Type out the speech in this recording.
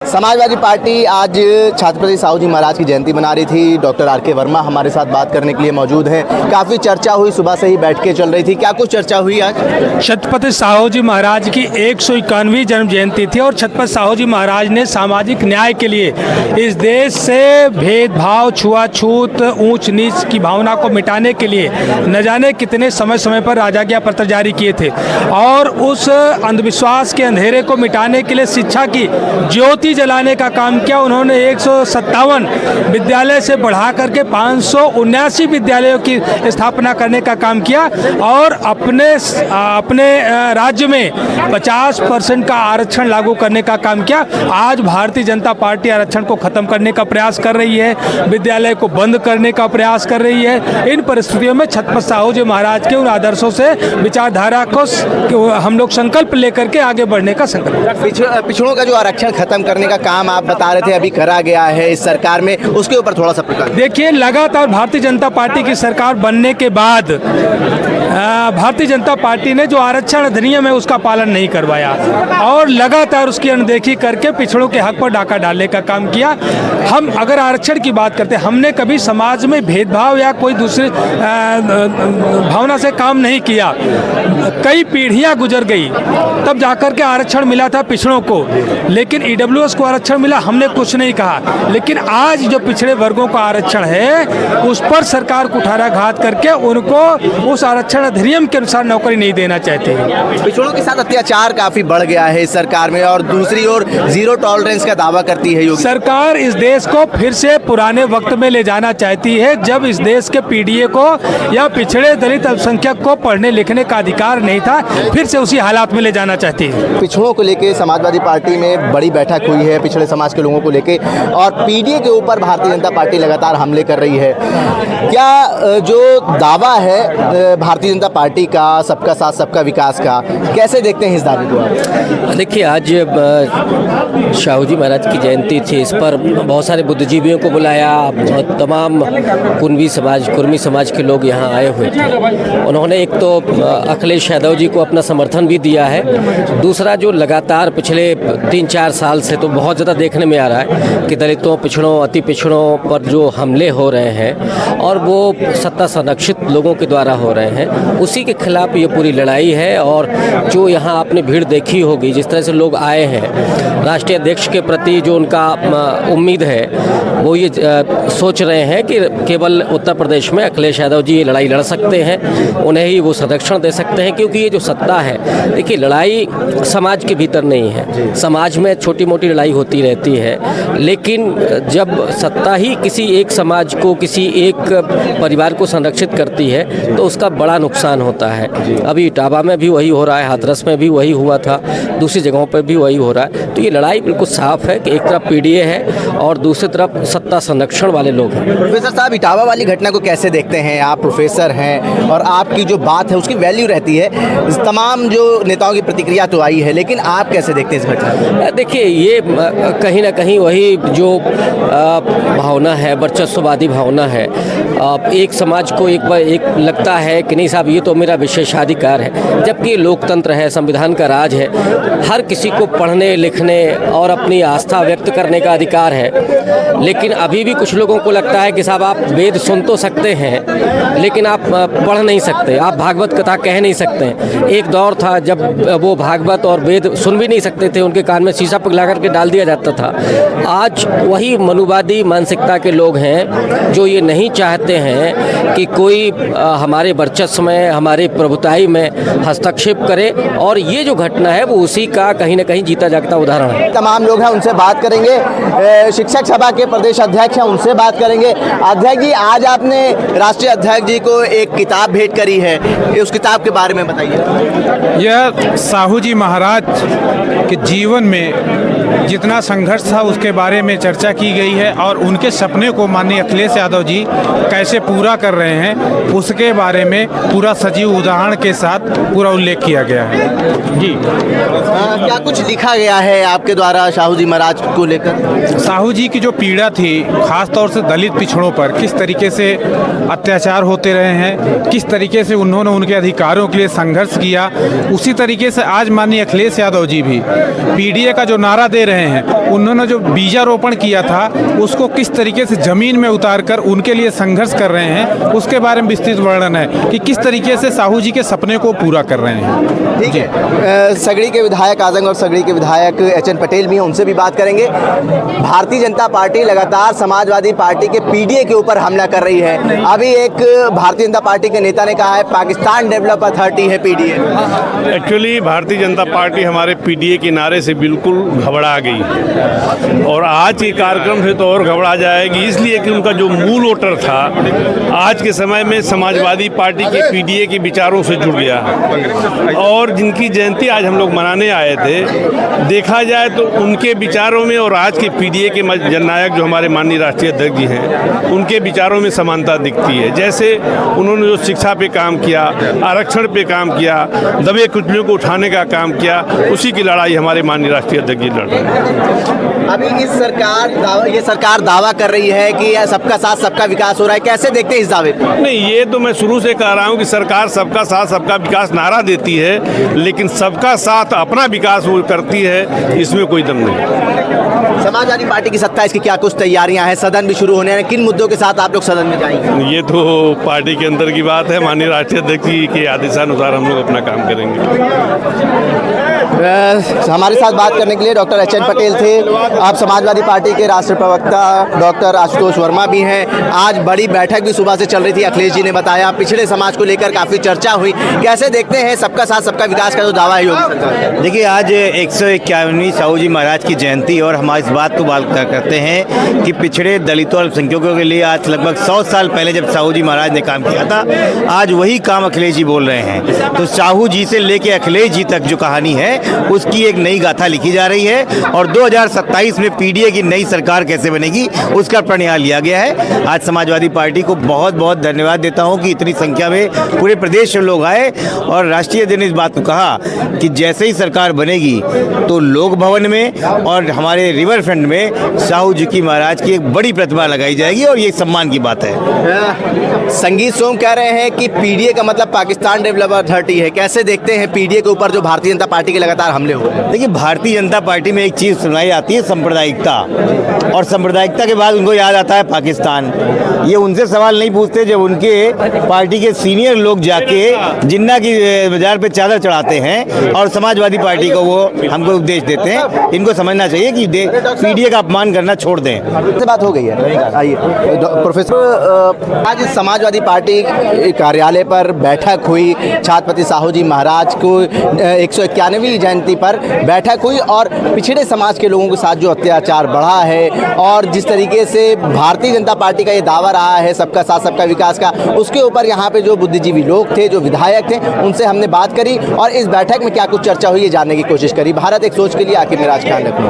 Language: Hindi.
समाजवादी पार्टी आज छत्रपति साहू जी महाराज की जयंती मना रही थी। Doctor R K. वर्मा हमारे साथ बात करने के लिए मौजूद हैं। काफ़ी चर्चा हुई, सुबह से ही बैठ के चल रही थी। क्या कुछ चर्चा हुई आज? छत्रपति साहू जी महाराज की 151वीं जन्म जयंती थी और छत्रपति साहू जी महाराज ने सामाजिक न्याय के लिए इस देश से भेदभाव, छुआछूत, ऊंच नीच की भावना को मिटाने के लिए न जाने कितने समय समय पर राजाज्ञा पत्र जारी किए थे और उस अंधविश्वास के अंधेरे को मिटाने के लिए शिक्षा की ज्योति जलाने का काम किया। उन्होंने 157 विद्यालय से बढ़ा करके 579 विद्यालयों की स्थापना करने का काम किया और अपने राज्य में 50% का आरक्षण लागू करने का काम किया। आज भारतीय जनता पार्टी आरक्षण को खत्म करने का प्रयास कर रही है, विद्यालय को बंद करने का प्रयास कर रही है। इन परिस्थितियों में छत्रपति साहू जी महाराज के उन आदर्शों से, विचारधारा को हम लोग संकल्प लेकर के आगे बढ़ने का संकल्प। पिछड़ों का जो आरक्षण खत्म करने का काम आप बता रहे थे अभी करा गया है इस सरकार में, उसके ऊपर थोड़ा सा प्रकाश। देखिए, लगातार भारतीय जनता पार्टी की सरकार बनने के बाद भारतीय जनता पार्टी ने जो आरक्षण अधिनियम है उसका पालन नहीं करवाया और लगातार उसकी अनदेखी करके पिछड़ों के हक पर डाका डालने का काम किया। हम अगर आरक्षण की बात करते, हमने कभी समाज में भेदभाव या कोई दूसरी भावना से काम नहीं किया। कई पीढ़ियां गुजर गई तब जाकर के आरक्षण मिला था पिछड़ों को, लेकिन ईडब्ल्यूएस को आरक्षण मिला, हमने कुछ नहीं कहा। लेकिन आज जो पिछड़े वर्गों का आरक्षण है उस पर सरकार कुठाराघात करके उनको उस आरक्षण अधिनियम के अनुसार नौकरी नहीं देना चाहते हैं। पिछड़ों के साथ अत्याचार काफी बढ़ गया है इस सरकार में और दूसरी ओर जीरो टॉलरेंस का दावा करती है योगी सरकार। इस देश को फिर से पुराने वक्त में ले जाना चाहती है जब इस देश के पीडीए को या पिछड़े दलित अल्पसंख्यक को पढ़ने लिखने का अधिकार नहीं था, फिर से उसी हालात में ले जाना चाहती है। पिछड़ों को लेकर समाजवादी पार्टी में बड़ी बैठक हुई है पिछड़े समाज के लोगों को लेकर और पीडीए के ऊपर भारतीय जनता पार्टी लगातार हमले कर रही है। क्या जो दावा है भारतीय जनता पार्टी का सबका साथ सबका विकास का, कैसे देखते हैं इस दावे को? देखिए, आज साहू जी महाराज की जयंती थी, इस पर बहुत सारे बुद्धिजीवियों को बुलाया, तमाम कुर्मी समाज के लोग यहाँ आए हुए थे। उन्होंने एक तो अखिलेश यादव जी को अपना समर्थन भी दिया है, दूसरा जो लगातार पिछले 3-4 साल से तो बहुत ज़्यादा देखने में आ रहा है कि दलितों, पिछड़ों, अति पिछड़ों पर जो हमले हो रहे हैं और वो सत्ता संरक्षित लोगों के द्वारा हो रहे हैं, उसी के खिलाफ ये पूरी लड़ाई है। और जो यहाँ आपने भीड़ देखी होगी, जिस तरह से लोग आए हैं, राष्ट्रीय अध्यक्ष के प्रति जो उनका उम्मीद है, वो ये सोच रहे हैं कि केवल उत्तर प्रदेश में अखिलेश यादव जी ये लड़ाई लड़ सकते हैं, उन्हें ही वो संरक्षण दे सकते हैं। क्योंकि ये जो सत्ता है, देखिए, लड़ाई समाज के भीतर नहीं है, समाज में छोटी मोटी लड़ाई होती रहती है, लेकिन जब सत्ता ही किसी एक समाज को, किसी एक परिवार को संरक्षित करती है तो उसका बड़ा नुकसान होता है। अभी इटावा में भी वही हो रहा है, हाथरस में भी वही हुआ था, दूसरी जगहों पर भी वही हो रहा है। तो ये लड़ाई बिल्कुल साफ है कि एक तरफ पीडीए है और दूसरी तरफ सत्ता संरक्षण वाले लोग हैं। प्रोफेसर साहब, इटावा वाली घटना को कैसे देखते हैं? आप प्रोफेसर हैं और आपकी जो बात है उसकी वैल्यू रहती है। तमाम जो नेताओं की प्रतिक्रिया तो आई है, लेकिन आप कैसे देखते हैं इस घटना को? देखिए, ये कहीं ना कहीं वही जो भावना है, वर्चस्ववादी भावना है। एक समाज को एक लगता है कि नहीं साहब, ये तो मेरा विशेषाधिकार है, जबकि लोकतंत्र है, संविधान का राज है, हर किसी को पढ़ने लिखने और अपनी आस्था व्यक्त करने का अधिकार है। लेकिन अभी भी कुछ लोगों को लगता है कि साहब आप वेद सुन तो सकते हैं लेकिन आप पढ़ नहीं सकते, आप भागवत कथा कह नहीं सकते। एक दौर था जब वो भागवत और वेद सुन भी नहीं सकते थे, उनके कान में शीशा पिघला करके डाल दिया जाता था। आज वही मनुवादी मानसिकता के लोग हैं जो ये नहीं चाहते हैं कि कोई हमारे वर्चस्व में, हमारे प्रभुताई में हस्तक्षेप करे, और ये जो घटना है वो उसी का कहीं ना कहीं जीता जागता उदाहरण है। तमाम लोग हैं, उनसे बात करेंगे। शिक्षक सभा के प्रदेश अध्यक्ष हैं, उनसे बात करेंगे। अध्यक्ष जी, आज आपने राष्ट्रीय अध्यक्ष जी को एक किताब भेंट करी है, उस किताब के बारे में बताइए। यह साहू जी महाराज के जीवन में जितना संघर्ष था उसके बारे में चर्चा की गई है और उनके सपने को माननीय अखिलेश यादव जी कैसे पूरा कर रहे हैं उसके बारे में पूरा सजीव उदाहरण के साथ पूरा उल्लेख किया गया है। जी, क्या कुछ लिखा गया है आपके द्वारा साहू जी महाराज को लेकर? साहू जी की जो पीड़ा थी खास तौर से दलित पिछड़ों पर, किस तरीके से अत्याचार होते रहे हैं, किस तरीके से उन्होंने उनके अधिकारों के लिए संघर्ष किया, उसी तरीके से आज माननीय अखिलेश यादव जी भी पीडीए का जो नारा दे रहे हैं, उन्होंने जो बीजारोपण किया था उसको किस तरीके से जमीन में उतारकर उनके लिए संघर्ष कर रहे हैं, उसके बारे में विस्तृत वर्णन है कि किस तरीके से साहू जी के सपने को पूरा कर रहे हैं। ठीक है, सगड़ी के विधायक आजम और सगड़ी के विधायक एचएन पटेल भी हैं, उनसे भी बात करेंगे। भारतीय जनता पार्टी लगातार समाजवादी पार्टी के पीडीए के ऊपर हमला कर रही है। अभी एक भारतीय जनता पार्टी के नेता ने कहा है पाकिस्तान डेवलप अथॉरिटी है PDA. Actually Bharatiya Janata party हमारे पीडीए के नारे से बिल्कुल घबरा गई और आज के कार्यक्रम से तो और घबरा जाएगी, इसलिए कि उनका जो मूल वोटर था आज के समय में समाजवादी पार्टी के पीडीए के विचारों से जुड़ गया और जिनकी जयंती आज हम लोग मनाने आए थे, देखा जाए तो उनके विचारों में और आज के पीडीए के जननायक जो हमारे माननीय राष्ट्रीय अध्यक्ष जी हैं उनके विचारों में समानता दिखती है। जैसे उन्होंने जो शिक्षा पे काम किया, आरक्षण पे काम किया, दबे कुचलों को उठाने का काम किया, उसी की लड़ाई हमारे माननीय राष्ट्रीय अध्यक्ष जी लड़ रहे हैं। अभी ये सरकार दावा कर रही है कि सबका साथ सबका विकास हो रहा है, कैसे देखते हैं इस दावे को? नहीं, ये तो मैं शुरू से कह रहा हूँ कि सरकार सबका साथ सबका विकास नारा देती है, लेकिन सबका साथ अपना विकास वो करती है, इसमें कोई दम नहीं। समाजवादी पार्टी की 27 की क्या कुछ तैयारियां हैं? सदन भी शुरू होने हैं, किन मुद्दों के साथ आप लोग सदन में जाएंगे? ये तो पार्टी के अंदर की बात है, माननीय राष्ट्रीय अध्यक्ष जी के आदेशानुसार हम लोग अपना काम करेंगे। हमारे साथ बात करने के लिए डॉक्टर एचएन पटेल थे। आप समाजवादी पार्टी के राष्ट्रीय प्रवक्ता डॉक्टर आशुतोष वर्मा भी हैं। आज बड़ी बैठक भी सुबह से चल रही थी, अखिलेश जी ने बताया, पिछड़े समाज को लेकर काफ़ी चर्चा हुई। कैसे देखते हैं सबका साथ सबका विकास का जो दावा है योगी सरकार? देखिए, आज 151वीं साहू जी महाराज की जयंती और हम इस बात को बात करते हैं कि पिछड़े दलितों और अल्पसंख्यकों के लिए आज लगभग 100 साल पहले जब साहू जी महाराज ने काम किया था, आज वही काम अखिलेश जी बोल रहे हैं। तो साहू जी से लेके अखिलेश जी तक जो कहानी है उसकी एक नई गाथा लिखी जा रही है और 2027 में पीडीए की नई सरकार कैसे बनेगी उसका प्रणय लिया गया है। आज समाजवादी पार्टी को बहुत बहुत धन्यवाद देता हूं कि इतनी संख्या में पूरे प्रदेश से लोग आए और राष्ट्रीय अध्यक्ष ने इस बात को कहा कि जैसे ही सरकार बनेगी तो लोक भवन में और हमारे रिवर फ्रंट में साहू जी की महाराज की एक बड़ी प्रतिमा लगाई जाएगी और ये सम्मान की बात है। संगीत सोम कह रहे हैं कि पीडीए का मतलब पाकिस्तान डेवलप अथॉरिटी है। कैसे देखते हैं पीडीए के ऊपर जो भारतीय जनता पार्टी के लगातार हमले हो रहे हैं? देखिए, भारतीय जनता पार्टी में एक चीज़ सुनाई आती है, सांप्रदायिकता, और सांप्रदायिकता के बाद उनको याद आता है पाकिस्तान। ये उनसे सवाल नहीं पूछते जब उनके पार्टी के सीनियर लोग जाके जिन्ना की बाजार पे चादर चढ़ाते हैं और समाजवादी पार्टी को वो हमको उपदेश देते हैं। इनको समझना चाहिए कि पीडीए का अपमान करना छोड़ दें। से बात हो गई है। आइए प्रोफेसर, आज समाजवादी पार्टी कार्यालय पर बैठक हुई, छत्रपति साहू जी महाराज को 151वीं जयंती पर बैठक हुई और पिछड़े समाज के लोगों के साथ जो अत्याचार बढ़ा है और जिस तरीके से भारतीय जनता पार्टी का ये दावा रहा है सबका साथ सबका विकास का, उसके ऊपर यहाँ पे जो बुद्धिजीवी लोग थे, जो विधायक थे, उनसे हमने बात करी और इस बैठक में क्या कुछ चर्चा हुई ये जानने की कोशिश करी। भारत एक सोच के लिए, आकिब मिराज खान, लखनऊ।